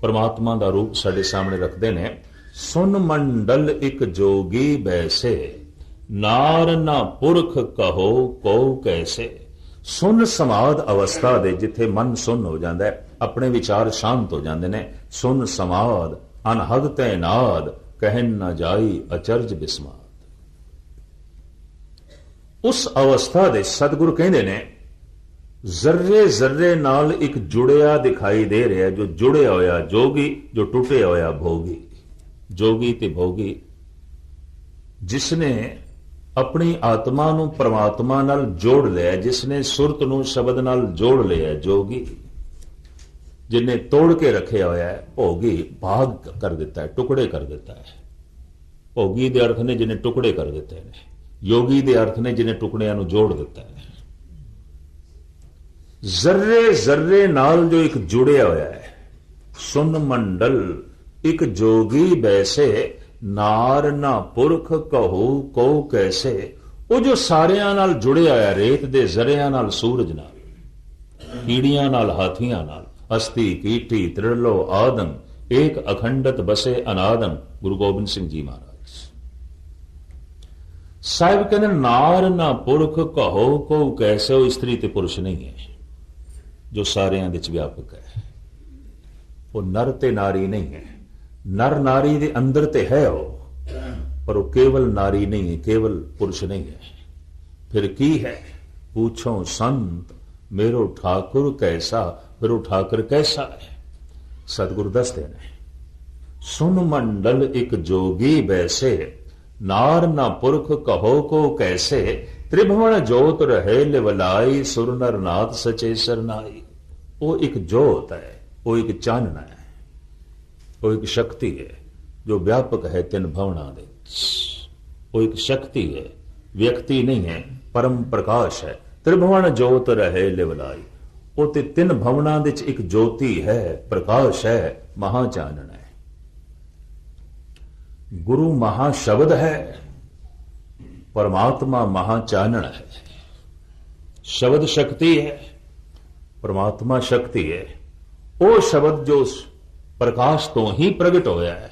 परमात्मा का रूप साडे सामने रखते ने, सुन मंडल एक जोगी बैसे, नार ना पुरख कहो को कैसे। सुन समाध अवस्था दे, जिथे मन सुन हो जाता है, ਆਪਣੇ ਵਿਚਾਰ ਸ਼ਾਂਤ ਹੋ ਜਾਂਦੇ ਨੇ। ਸੁਨ ਸਮਾਦ ਅਨਹਦ ਤੈ ਨਾਦ, ਕਹਿਨ ਨਾ ਜਾਈ ਅਚਰਜ ਬਿਸਮਾਦ। ਉਸ ਅਵਸਥਾ ਦੇ ਸਤਿਗੁਰੂ ਕਹਿੰਦੇ ਨੇ ਜ਼ਰਰੇ ਜ਼ਰਰੇ ਨਾਲ ਇੱਕ ਜੁੜਿਆ ਦਿਖਾਈ ਦੇ ਰਿਹਾ, ਜੋ ਜੁੜਿਆ ਹੋਇਆ ਜੋਗੀ, ਜੋ ਟੁੱਟਿਆ ਹੋਇਆ ਭੋਗੀ। ਜੋਗੀ ਤੇ ਭੋਗੀ, ਜਿਸਨੇ ਆਪਣੀ ਆਤਮਾ ਨੂੰ ਪਰਮਾਤਮਾ ਨਾਲ ਜੋੜ ਲਿਆ, ਜਿਸਨੇ ਸੁਰਤ ਨੂੰ ਸ਼ਬਦ ਨਾਲ ਜੋੜ ਲਿਆ, ਜੋਗੀ। ਜਿਨੇ ਤੋੜ ਕੇ ਰੱਖਿਆ ਹੋਇਆ ਹੈ, ਭੋਗੀ ਭਾਗ ਕਰ ਦਿੱਤਾ ਹੈ, ਟੁਕੜੇ ਕਰ ਦਿੱਤਾ ਹੈ। ਭੋਗੀ ਦੇ ਅਰਥ ਨੇ ਜਿਨੇ ਟੁਕੜੇ ਕਰ ਦਿੱਤੇ ਨੇ, ਯੋਗੀ ਦੇ ਅਰਥ ਨੇ ਜਿਨੇ ਟੁਕੜਿਆਂ ਨੂੰ ਜੋੜ ਦਿੱਤਾ ਹੈ। ਜ਼ਰਰੇ ਜ਼ਰਰੇ ਨਾਲ ਜੋ ਇੱਕ ਜੁੜਿਆ ਹੋਇਆ ਹੈ। ਸੁਨ ਮੰਡਲ ਇੱਕ ਜੋਗੀ ਬੈਸੇ, ਨਾਰ ਨਾ ਪੁਰਖ ਕਹੂ ਕਉ ਕੈਸੇ। ਉਹ ਜੋ ਸਾਰਿਆਂ ਨਾਲ ਜੁੜਿਆ ਹੋਇਆ, ਰੇਤ ਦੇ ਜ਼ਰਿਆਂ ਨਾਲ, ਸੂਰਜ ਨਾਲ, ਕੀੜੀਆਂ ਨਾਲ, ਹਾਥੀਆਂ ਨਾਲ, ਅਸਤੀ ਕੀਟੀ ਤ੍ਰਿਲੋ ਆਦਮ, ਏਕ ਅਖੰਡਤ ਬਸੇ ਅਨਾਦਮ। ਗੁਰੂ ਗੋਬਿੰਦ ਸਿੰਘ ਜੀ ਮਹਾਰਾਜ ਸਾਹਿਬ ਕਹਿੰਦੇ ਨਾਰ ਨਾ ਪੁਰਖ ਕਹੋ ਕਉ ਕੈਸੇ। ਉਹ ਇਸਤਰੀ ਤੇ ਪੁਰਸ਼ ਨਹੀਂ ਹੈ ਜੋ ਸਾਰਿਆਂ ਵਿੱਚ ਵਿਆਪਕ ਹੈ। ਉਹ ਨਰ ਤੇ ਨਾਰੀ ਨਹੀਂ ਹੈ। ਨਰ ਨਾਰੀ ਦੇ ਅੰਦਰ ਤੇ ਹੈ ਉਹ, ਪਰ ਉਹ ਕੇਵਲ ਨਾਰੀ ਨਹੀਂ ਹੈ, ਕੇਵਲ ਪੁਰਸ਼ ਨਹੀਂ ਹੈ। ਫਿਰ ਕੀ ਹੈ? ਪੁੱਛੋ ਸੰਤ ਮੇਰੋ ਠਾकुर ਕੈਸਾ। ਮੇਰੋ ਠਾਕੁਰ ਕੈਸਾ ਹੈ? ਸਤਿਗੁਰੂ ਦੱਸਦੇ ਨੇ ਸੁਨ ਮੰਡਲ ਇੱਕ ਜੋਗੀ ਬੈਸੇ, ਨਾਰ ਨਾ ਪੁਰਖ ਕਹੋ ਕੋ ਕੈਸੇ। ਤ੍ਰਿਭਵਨ ਜੋਤ ਰਹੇ ਲਿਵਲਾਈ, ਸੁਰ ਨਰ ਨਾਥ ਸਚੇ ਸਰਨਾਈ। ਉਹ ਇੱਕ ਜੋਤ ਹੈ, ਉਹ ਇੱਕ ਚਾਨਣਾ ਹੈ, ਉਹ ਇੱਕ ਸ਼ਕਤੀ ਹੈ ਜੋ ਵਿਆਪਕ ਹੈ ਤਿੰਨ ਭਵਨਾਂ ਦੇ। ਉਹ ਇੱਕ ਸ਼ਕਤੀ ਹੈ, ਵਿਅਕਤੀ ਨਹੀਂ ਹੈ, ਪਰਮ ਪ੍ਰਕਾਸ਼ ਹੈ। ਤ੍ਰਿਭਵਨ ਜੋਤ ਰਹੇ ਲਿਵਲਾਈ, ਉਹ ਤੇ ਤਿੰਨ ਭਵਨਾਂ ਵਿੱਚ ਇੱਕ ਜੋਤੀ ਹੈ, ਪ੍ਰਕਾਸ਼ ਹੈ, ਮਹਾ ਚਾਨਣਾ ਹੈ। ਗੁਰੂ ਮਹਾ ਸ਼ਬਦ ਹੈ, ਪਰਮਾਤਮਾ ਮਹਾ ਚਾਨਣਾ ਹੈ। ਸ਼ਬਦ ਸ਼ਕਤੀ ਹੈ, ਪਰਮਾਤਮਾ ਸ਼ਕਤੀ ਹੈ। ਉਹ ਸ਼ਬਦ ਜੋ ਪ੍ਰਕਾਸ਼ ਤੋਂ ਹੀ ਪ੍ਰਗਟ ਹੋਇਆ ਹੈ,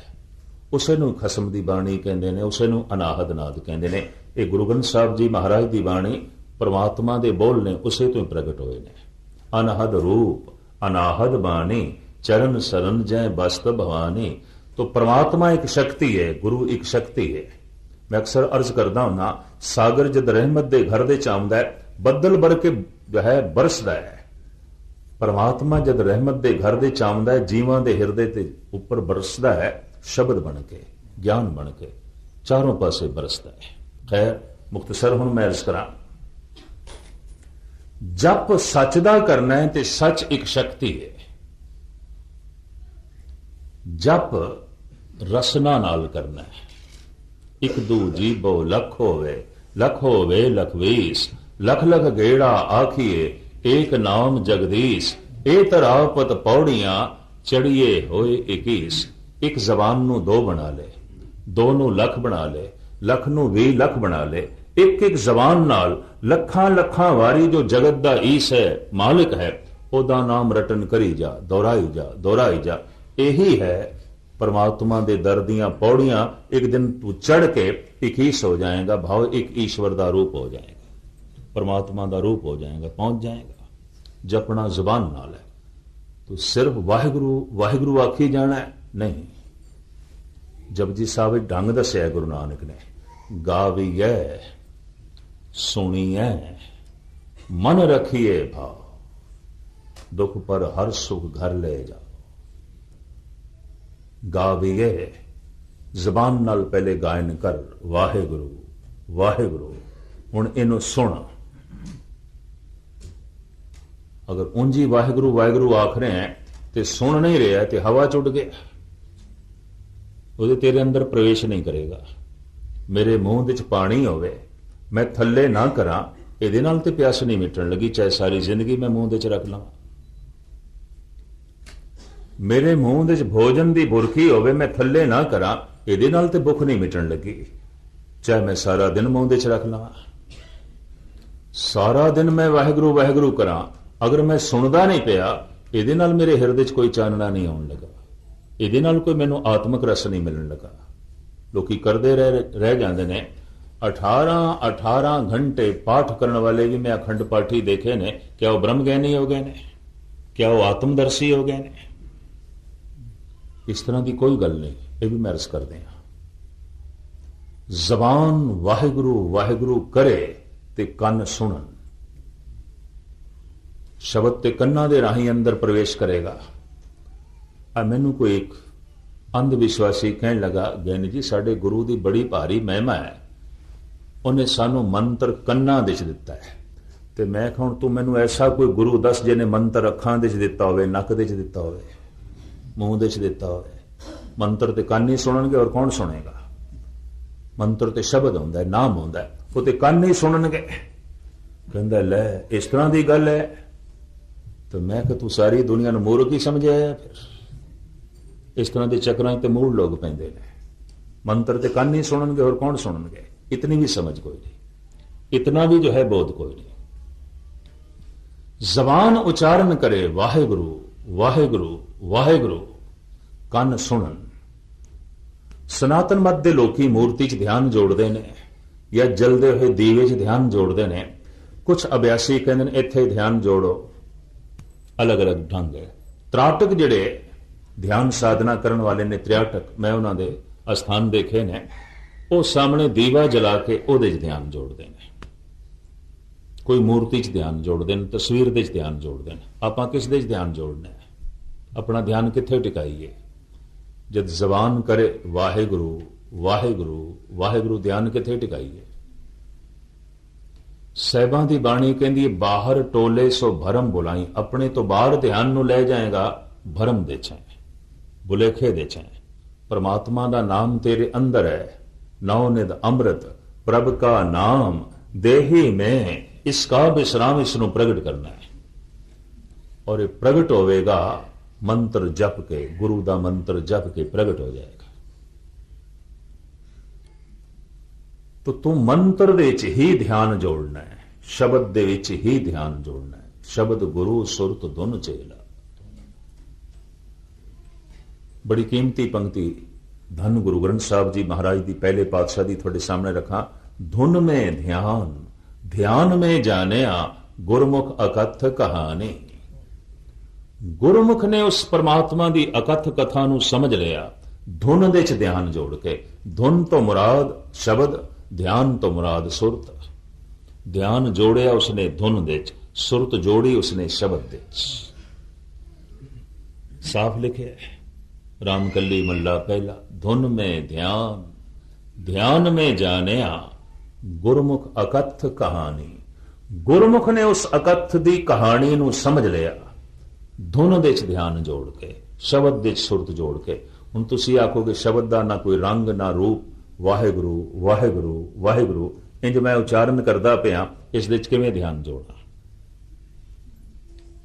ਉਸੇ ਨੂੰ ਖਸਮ ਦੀ ਬਾਣੀ ਕਹਿੰਦੇ ਨੇ, ਉਸੇ ਨੂੰ ਅਨਾਹਦ ਨਾਦ ਕਹਿੰਦੇ ਨੇ। ਇਹ ਗੁਰੂ ਗ੍ਰੰਥ ਸਾਹਿਬ ਜੀ ਮਹਾਰਾਜ ਦੀ ਬਾਣੀ ਪਰਮਾਤਮਾ ਦੇ ਬੋਲ ਨੇ, ਉਸੇ ਤੋਂ ਹੀ ਪ੍ਰਗਟ ਹੋਏ ਨੇ। ਅਨਹਦ ਰੂਪ ਅਨਾਹਦ ਬਾਣੀ, ਚਰਨ ਸਰਨ ਜੈ ਬਸਤ ਭਵਾਨੀ। तो परमात्मा एक शक्ति है, गुरु एक शक्ति है। मैं अक्सर अर्ज करता हूं, सागर जद रहमत दे घर दे चांदा है, बदल भर के जो है बरसदा है। परमात्मा जद रहमत दे घर दे चांदा है, जीवां दे हिरदे ते ऊपर बरसदा है, शब्द बन के, ज्ञान बन के चारों पासे बरसदा है। खैर मुख्तसर हुण मैं अर्ज करा, जप सच दा करना है ते सच एक शक्ति है। जप रसना नाल करना है। एक दू जीबो लख होवे लखवीस, लख लख गेड़ा आखिए एक नाम जगदीश। ए तरापत पौड़ियां चढ़िए होए 21। एक जबान नू दो बना ले, दो नू लख बना ले, लख नू 20 लख बना ले। एक एक जबान नाल लखां लखां वारी जो जगत दा ईस है, मालिक है, ओदा नाम रटन करी जा, दोहराई जा। यही है परमात्मा दे दर दियां पौड़ियां। एक दिन तू चढ़ के 21 हो जाएगा, भाव एक ईश्वर दा रूप हो जाएगा, परमात्मा दा रूप हो जाएगा, पहुंच जाएगा। जपना जुबान नाल है, तो सिर्फ वाहिगुरु वाहिगुरु आखी जाना है नहीं। जपजी साहब ढंग दस्या गुरु नानक ने, गावीए सुनिए मन रखिए भाव, दुख पर हर सुख घर ले जाओ। गावीए जबान नाल पहले गायन कर, वाहेगुरु वाहेगुरु। हुण इनू सुन। अगर ऊंजी वाहेगुरु वाहेगुरु आख रहे हैं तो सुन नहीं रहा तो हवा चुट गया, वो तेरे अंदर प्रवेश नहीं करेगा। मेरे मुंह विच पानी होवे, मैं थल्ले ना करा, इहदे नाल ते प्यास नहीं मिटन लगी, चाहे सारी जिंदगी मैं मुंह विच रख लवां। मेरे मुंह विच भोजन की बुरकी होवे, मैं थल्ले ना करा, इहदे नाल ते भुख नहीं मिटन लगी, चाहे मैं सारा दिन मुंह विच रख लवां। सारा दिन मैं वाहिगुरु वाहिगुरु करा, अगर मैं सुनदा नहीं पिया, इहदे नाल मेरे हिरदे च कोई चानना नहीं आउण लगा, इहदे नाल कोई मैनूं आत्मक रस नहीं मिलण लगा। लोकी करदे रह जांदे ने। 18 घंटे पाठ करने वाले भी मैं अखंड पाठी देखे ने, क्या वो ब्रह्म ज्ञानी हो गए ने? क्या वो आत्मदर्शी हो गए ने? इस तरह की कोई गल नहीं। ये भी मैं अर्ज कर दें, जबान वाहिगुरु वाहिगुरु करे ते कन सुनन। शब्द ते कन्ना दे राही अंदर प्रवेश करेगा। मैनू कोई एक अंध विश्वासी कहने लगा, ज्ञानी जी साडे गुरु की बड़ी भारी महिमा है, उन्हें सानू मंत्र कन्ना दिच दिता है। तो मैं कहा तू मैनू ऐसा कोई गुरु दस जिन्हें मंत्र अखां दिच दिता होवे, नक दिच दिता होवे, मूंह दिच दिता होवे। मंत्र ते कान ही सुननगे और कौन सुनेगा? मंत्र ते शब्द होंदा है, नाम होंदा है, वो ते कान ही सुननगे। कहंदा ले इस तरह की गल है। तो मैं कहा तू सारी दुनिया नूं मूर्ख ही समझिया है। फिर इस तरह के चक्रां ते मूल लोग पैंदे ने। मंत्र ते कान ही सुननगे और कौन सुननगे? इतनी भी समझ कोई नहीं, इतना भी जो है बोध कोई नहीं। जबान उच्चारण करे वाहेगुरु वाहेगुरु वाहेगुरु, कन सुनन। सनातन मत दे लोकी मूर्ति च ध्यान जोड़ते ने या जलदे हुए दीवे च ध्यान जोड़ते ने। कुछ अभ्यासी कहते हैं इत्थे ध्यान जोड़ो, अलग अलग ढंग है। त्राटक जिहड़े ध्यान साधना करने वाले ने, त्रियाटक, मैं उन्होंने अस्थान देखे ने, वो सामने दीवा जला के उहदे च ध्यान जोड़ते हैं। कोई मूर्ति च ध्यान जोड़ते हैं, तस्वीर दे च ध्यान जोड़ते हैं। आपां किस दे च ध्यान जोड़ना है? अपना ध्यान कित्थे टिकाईए? जब जबान करे वाहेगुरु वाहेगुरु वाहेगुरु, ध्यान कित्थे टिकाईए? साहिबां दी बाणी कहंदी है, बाहर टोले सो भरम बुलाई। अपने तो बाहर ध्यान नूं ले जाएगा भरम दे छे, बुलेखे दे छे। परमात्मा दा नाम तेरे अंदर है, नौ निध अमृत प्रभ का नाम देही में, इसका विश्राम इसनों प्रगट करना है। और ये प्रगट होवेगा मंत्र जप के, गुरु दा मंत्र जप के प्रगट हो जाएगा। तो तू मंत्र दे विच ही ध्यान जोड़ना है, शब्द दे विच ही ध्यान जोड़ना है। शब्द गुरु सुरत धुन चेला। बड़ी कीमती पंक्ति धन गुरु ग्रंथ साहब जी महाराज दी पहले पातशाह दी थोड़े सामने रखा। धुन में ध्यान ध्यान में जानिया, गुरमुख अकथ कहानी। गुरमुख ने उस परमात्मा दी अकथ कथा नूं समझ लिया, धुन दे च ध्यान जोड़ के। धुन तो मुराद शब्द, ध्यान तो मुराद सुरत। ध्यान जोड़िया उसने धुन दे च, सुरत जोड़ी उसने शब्द दे च। साफ लिखे रामकली मल्ला पहला, धुन में ध्यान ध्यान में जानिया, गुरमुख अकथ कहानी। गुरमुख ने उस अकथ दी कहानी नूं समझ लिया, धुन दे च ध्यान जोड़ के, शब्द दे च सुरत जोड़ के। हुण तुसीं आखोगे शब्द दा ना कोई रंग ना रूप, वाहेगुरु वाहेगुरु वाहेगुरु इंज मैं उच्चारण करदा पिया, इस दे च किवें ध्यान जोड़ना?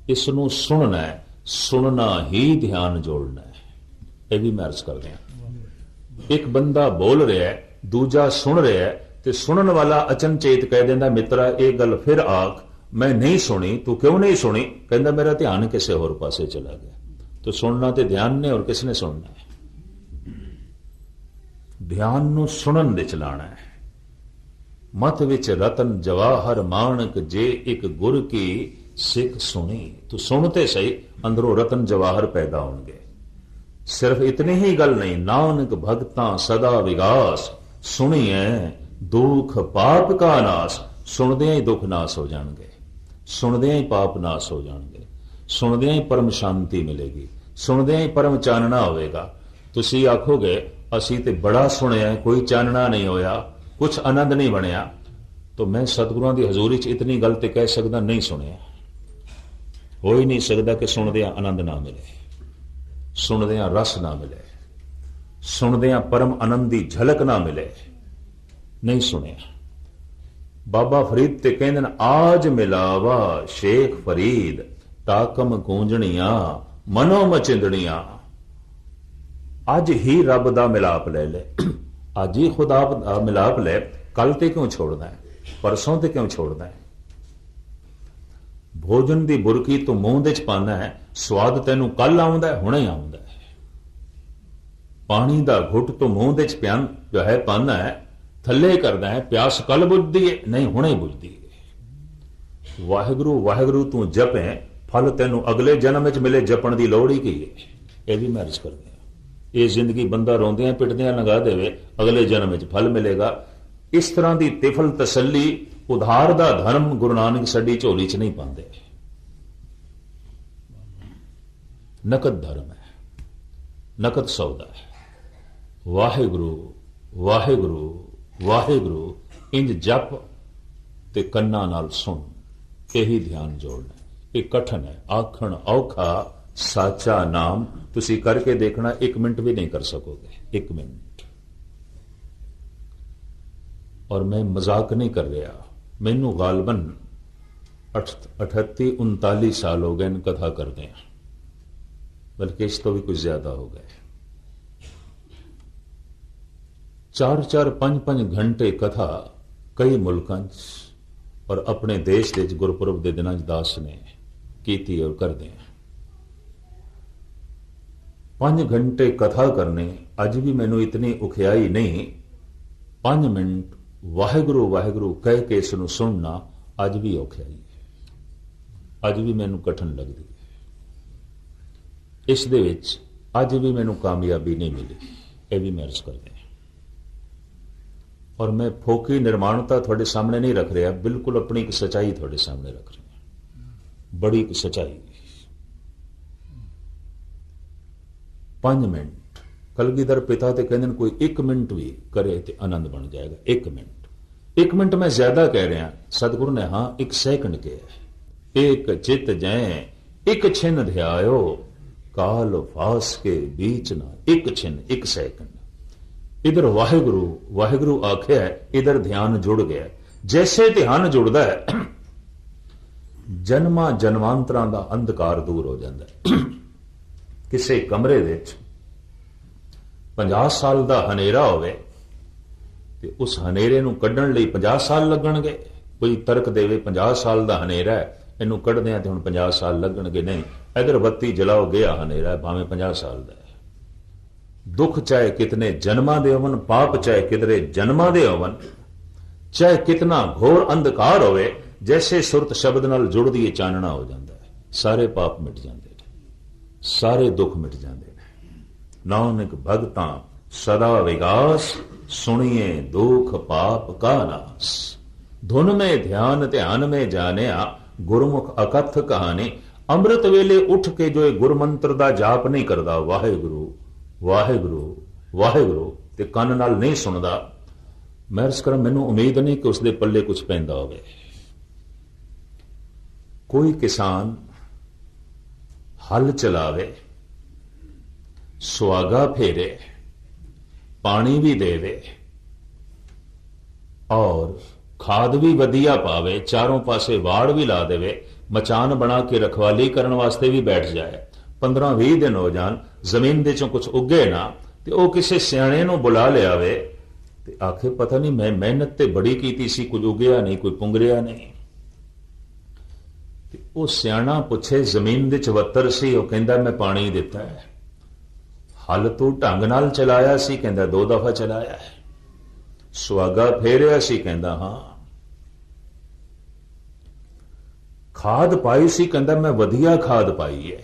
इसनूं सुनना है, सुनना ही ध्यान जोड़ना है। यह भी मैं अर्ज कर रहा। एक बंदा बोल रहा है, दूजा सुन रहा है, तो सुनन वाला अचनचेत कह देंदा, मित्रा एक गल फिर आख, मैं नहीं सुनी। तू क्यों नहीं सुनी? कहता मेरा ध्यान किसी होर पासे चला गया। तो सुनना तो ध्यान ने, और किसने सुनना है? ध्यान नूं सुनन दे चलाना है। मत विच रतन जवाहर माणक, जे एक गुर की सिख सुनी। तू सुनते सही, अंदरों रतन जवाहर पैदा होंगे। सिर्फ इतनी ही गल नहीं, नानक भगतां सदा विगास, सुनिए दुख पाप का नाश। सुनदियां ही दुख नाश हो जाएंगे, सुनदियां ही पाप नाश हो जाएंगे, सुनदियां ही परम शांति मिलेगी, सुनदियां ही परम चानना होएगा। तुसीं आखोगे असी ते बड़ा सुनिया, कोई चानना नहीं होया, कुछ आनंद नहीं बनया। तो मैं सतगुरुआं दी हजूरी च इतनी गल ते कह सकदा, नहीं सुनिया। हो ही नहीं सकता कि सुनदियां आनंद ना मिले, सुनदियां रस ना मिले, सुनदियां परम आनंद दी झलक ना मिले। नहीं सुनिया। बाबा फरीद ते कहंदे ने, आज मिलावा शेख फरीद, ताकम गूंजणियां मनो मचिंदणियां। अज ही रब दा मिलाप ले ले, अज ही खुदा दा मिलाप ले। कल ते क्यों छोड़ना है? परसों ते क्यों छोड़ना है? भोजन दी बुरकी तू मूंह दे च पाना है, स्वाद तैनू कल आउंदा है, हुणे आउंदा है। पानी दा घुट तो मूंह दे च प्यान जो है पाना है, थले करना है, प्यास कल बुझदी है, नहीं हुणे बुझदी है। वाहिगुरु वाहिगुरु तू जपे, फल तेनू अगले जन्म में मिले जपण की लोड़ ही की है। यह भी मैं अर्ज करते हैं, ये जिंदगी बंदा रोंदियां पिटदियां लंघा देवे, अगले जन्म में फल मिलेगा। इस तरह की तिफल तसली उधार का धर्म गुरु नानक साडी झोली च नहीं पाते। नकद धर्म है, नकद सौदा है। वाहिगुरु वाहिगुरु वाहिगुरु इंज जप ते कन्ना नाल सुन, यही ध्यान जोड़ना। ये कठिन है, आखण औखा साचा नाम तुसी करके देखना, 1 मिनट भी नहीं कर सकोगे, 1 मिनट। और मैं मजाक नहीं कर रहा, मैनू गालबन 38-39 साल हो गए इन कथा करते हैं, बल्कि इस तो भी कुछ ज्यादा हो गए। 4-4, 5-5 घंटे कथा कई मुल्कों और अपने देश के गुरपुरब के दिनों दास ने की और करते हैं। 5 घंटे कथा करने अज भी मैनू इतनी उखियाई नहीं। 5 मिनट वाहिगुरु वाहिगुरु कह के इसनू सुनना अज भी औखियाई है, अज भी मैनू कठिन लगती है। इस दे विच अज भी मैनू कामयाबी नहीं मिली, यह भी मैं अर्ज करते हैं। और मैं फोकी निर्माणता थोड़े सामने नहीं रख रहा, बिल्कुल अपनी एक सच्चाई थोड़े सामने रख रहा, बड़ी एक सच्चाई। 5 मिनट कलगीधर पिता ते कहते कोई 1 मिनट भी करे तो आनंद बन जाएगा। 1 मिनट मैं ज्यादा कह रहा, सतगुरु ने हाँ 1 सेकंड कहा। एक चित जय 1 छिन ध्यायो, काल फास के बीच ना 1 छिन 1 सेकंड। इधर वाहिगुरु वाहिगुरु आख्या है, इधर ध्यान जुड़ गया। जैसे ध्यान जुड़ता है जन्मा जन्मांतरां दा अंधकार दूर हो जाता है। किसी कमरे विच 50 साल का हनेरा होवे ते उस हनेरे नूं कड्ढण लई 50 साल लगणगे। कोई तर्क देवे 50 साल का हनेरा है, इनू कढ़दे तो हुण 50 साल लगणगे, नहीं। इधर बत्ती जलाओ, गया हनेरा है, भावें 50 साल का है। दुख चाहे कितने जन्मा दे होवन, पाप चाहे कितने जन्मा दे होवन, चाहे कितना घोर अंधकार होवे, जैसे सुरत शब्द नाल जुड़दी है चानना हो जाता है। सारे पाप मिट जाते हैं, सारे दुख मिट जाते हैं। नानक भगतां सदा विगास, सुनिए दुख पाप का नास। धुन में ध्यान ध्यान में जानिया, गुरमुख अकथ कहानी। अमृत वेले उठ के जो गुरमंत्र का जाप नहीं करता, वाहिगुरु वाहिगुरु वाहिगुरु ते कंन नाल नहीं सुनता, मैं इस कर मैनू उम्मीद नहीं कि उसके पल्ले कुछ पैंदा होवे। कोई किसान हल चलावे, सुहागा फेरे, पानी भी देवे और खाद भी वधिया पावे, चारों पासे वाड़ भी ला देवे, मचान बना के रखवाली करने वास्ते भी बैठ जाए, 15-20 दिन हो जान, जमीन दे चों कुछ उगे ना, ते ओ किसी सियाणे नूं बुला लियावे ते आखे पता नहीं मैं मेहनत ते बड़ी कीती सी, कुछ उगया नहीं, कोई पुंगरिया नहीं। ते ओ सियाणा पुछे जमीन दे चवत्तर सी, ओ कहंदा मैं पानी दिता है। हल तू ढंग नाल चलाया सी, कहंदा 2 दफा चलाया है। सुहागा फेरिया सी, कहंदा हां। खाद पाई सी, कहंदा मैं वधिया खाद पाई है।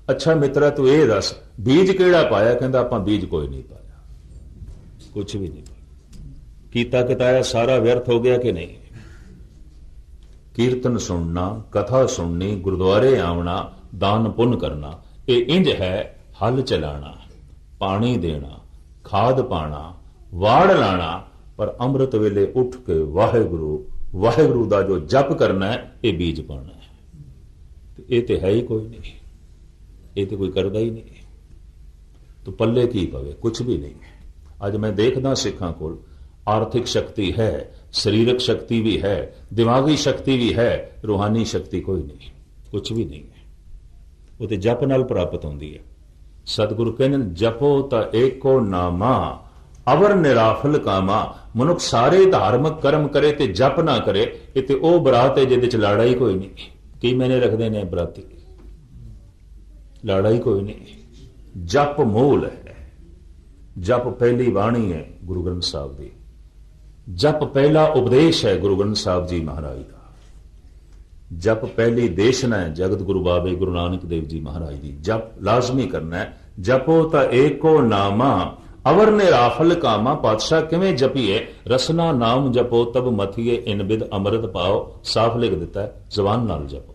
अच्छा मित्रा तू ये दस बीज केड़ा पाया, कहंदा आपां बीज कोई नहीं पाया, कुछ भी नहीं पाया, कीता किताया सारा व्यर्थ हो गया कि नहीं। कीर्तन सुनना, कथा सुननी, गुरुद्वारे आवना, दान पुण्य करना, ये इंज है हल चलाना, पानी देना, खाद पाना, वाड़ लाना, पर अमृत वेले उठ के वाहिगुरु वाहिगुरु का जो जप करना है, ये बीज पाना है। ये तो है ही कोई नहीं, ये तो कोई करता ही नहीं, तो पल्ले की पवे, कुछ भी नहीं है। अज मैं देखदा सिखां कोल आर्थिक शक्ति है, शरीरक शक्ति भी है, दिमागी शक्ति भी है, रूहानी शक्ति कोई नहीं, कुछ भी नहीं है। वो तो जप नाल प्राप्त होती है। सतगुरु कहने जपो ता एको नामा, अवर निराफल कामा। मनुख सारे धार्मिक कर्म करे ते जप ना करे, ये तो ओ बरात है जिहदे च लाड़ा ही कोई नहीं। की मैंने रखते ने बराती, लाड़ा ही कोई नहीं। जप मूल है, जप पहली बाणी है गुरु ग्रंथ साहब की, जप पहला उपदेश है गुरु ग्रंथ साहब जी महाराज का। जप पहली देशना है जगत गुरु बाबे गुरु नानक देव जी महाराज जी। जप लाजमी करना है। जपो ता एको नामा अवर ने राफल कामा। पातशाह किवें जपीए? रसना नाम जपो तब मथिए इन बिद अमृत पाओ। साफ लिख दिता है, जबान नाल जपो।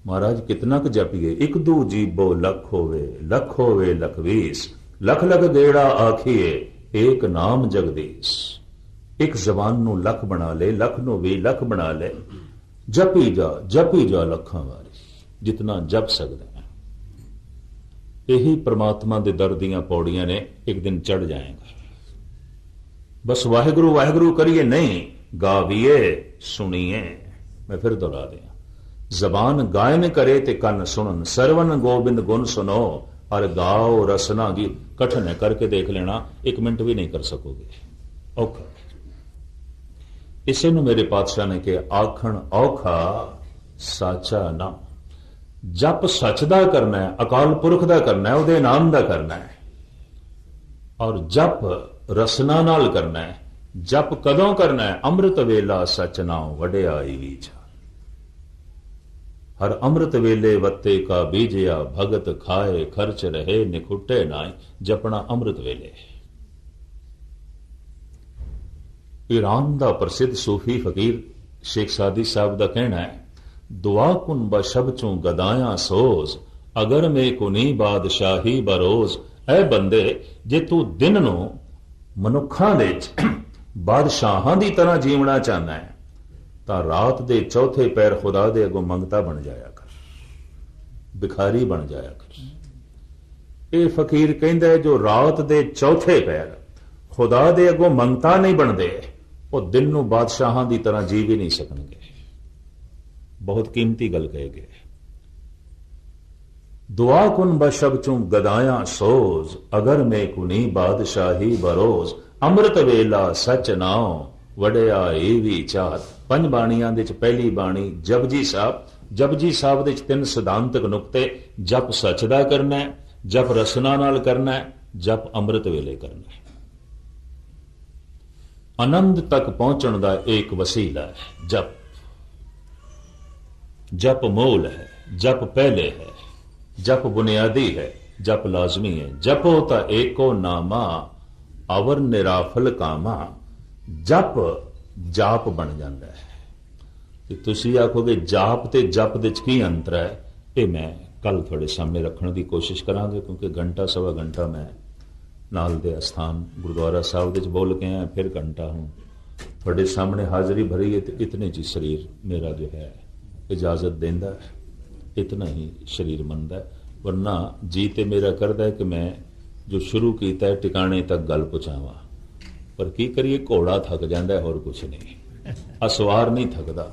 महाराज कितना क जपीए? एक दू जीबो लख होवे लखवीस। लख लख गेड़ा आखिए एक नाम जगदीश। एक जबान नू लख बना ले, लख नू भी लख बना ले। जपी जा लखां वारी, जितना जप सकदा है। यही परमात्मा दे दर दीयां पौड़ियां ने, एक दिन चढ़ जाएगा। बस वाहिगुरु वाहिगुरु करिए नहीं, गाविए सुनिए। मैं फिर दोहरा दिया, जबान गायन करे ते कन सुनन। सरवन गोबिंद गुण सुनो और गाओ रसना गी। कठिन है, करके देख लेना, 1 मिनट भी नहीं कर सकोगे, औखा। इसे नूं मेरे पातशाह ने कहा, आखण औखा साचा ना। जप सच दा करना है, अकाल पुरख दा करना है, उहदे नाम दा करना है। और जप रसना नाल करना है। जप कदों करना है? अमृत वेला सच नाम वडियाई विचार। हर अमृत वेले वत्ते का बीजया। भगत खाए खर्च रहे निखुटे नाय। जपना अमृत वेले। ईरान का प्रसिद्ध सूफी फकीर शेख सादी साहब का कहना है, दुआ कुन बशब चूं गदाया सोज। अगर में कुनी बादशाही बरोज। ऐ बंदे, जे तू दिन नू मनुखां दे बादशाहां दी तरह जीवना चाहना है, तां रात दे चौथे पैर खुदा दे अगों मंगता बन जाया कर, भिखारी बन जाया कर। ये फकीर कहंदा है, जो रात दे चौथे पैर खुदा दे अगों मंगता नहीं बनते, वो दिन नू बादशाहां दी तरह जी भी नहीं सकणगे। बहुत कीमती गल कहे गए। दुआ कुन बशब चूं गदाया सोज। अगर में कुनी बादशाही बरोज। अमृत वेला सच नाओ वड़िया ए विचार। 5 बाणियां दे च पहली बाणी जपजी साहब। जपजी साहब दे च 3 सिद्धांतक नुकते। जप सच दा करना है, जप रसना नाल करना है, जप अमृत वेले करना है। आनंद तक पहुंचण दा एक वसीला है जप। जप मूल है, जप पहले है, जप बुनियादी है, जप लाजमी है। जपो ता एको नामा अवर निराफल कामा। जप जाप बन जाता है। ते तुसी आखोगे जाप ते जप दे च की अंतर है? ये मैं कल थोड़े सामने रखने की कोशिश करांगे, क्योंकि घंटा सवा घंटा मैं नाल दे अस्थान गुरुद्वारा साहब दे च बोल के आया, फिर घंटा हूं थोड़े सामने हाजिरी भरी है। तो इतने च शरीर मेरा जो है इजाजत देंदा है, इतना ही शरीर मनदा है। वरना जी ते मेरा करदा है कि मैं जो शुरू किया है टिकाने तक गल पहुंचावा, पर की करिए, घोड़ा थक जाता है, होर कुछ नहीं। असवार नहीं थकदा,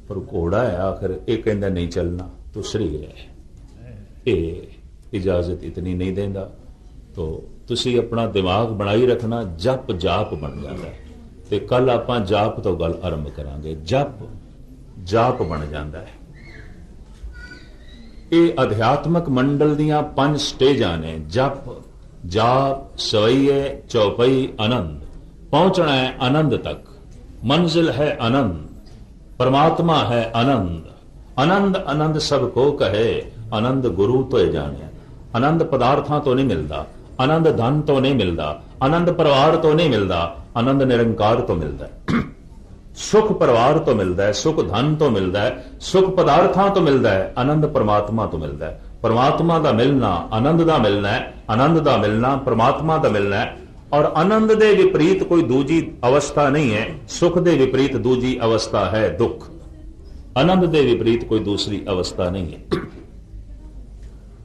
पर घोड़ा है आखिर ये कहंदा नहीं चलना तो शरीर है, ये इजाजत इतनी नहीं देंदा। तो तुसी अपना दिमाग बनाई रखना, जप जाप बन जाता है। ते कल आपां जाप तो गल आरंभ करांगे। जप जाप बन जाता है। ये अध्यात्मक मंडल दियां 5 स्टेजां ने। जप जाप सवैये चौपई आनंद। पहुंचना है आनंद तक। मंजिल है आनंद, परमात्मा है आनंद। आनंद आनंद सबको कहे, आनंद गुरु तो जाने। आनंद पदार्थां तो नहीं मिलता, आनंद धन तो नहीं मिलता, आनंद परिवार तो नहीं मिलता, आनंद निरंकार तो मिलता है। सुख परिवार तो मिलता है, सुख धन तो मिलता है, सुख पदार्थां तो मिलता है, आनंद परमात्मा तो मिलता है। परमात्मा का मिलना आनंद का मिलना है, आनंद का मिलना परमात्मा का मिलना है। और आनंद दे विपरीत कोई दूजी अवस्था नहीं है, सुख दे विपरीत दूजी अवस्था है दुख। आनंद दे विपरीत कोई दूसरी अवस्था नहीं है।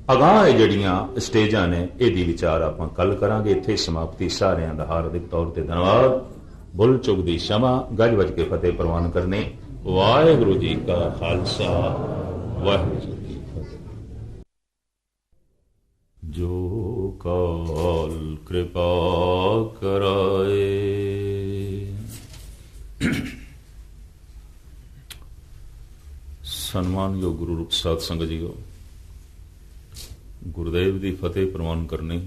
अगाह जड़ियां स्टेजां ने, यदि विचार आपां कल करांगे। इत्थे समाप्ति। सारियां दा हार्दिक तौर ते धन्यवाद। भुल चुक दी क्षमा। गज बज के फतेह प्रवान करने। वाहिगुरु जी का खालसा, वाहिगुरु जी की फतेह। जो काल कृपा कराए। सन्मानयोग गुरु साध संगत जीओ, गुरुदेव की फतेह प्रवान करनी।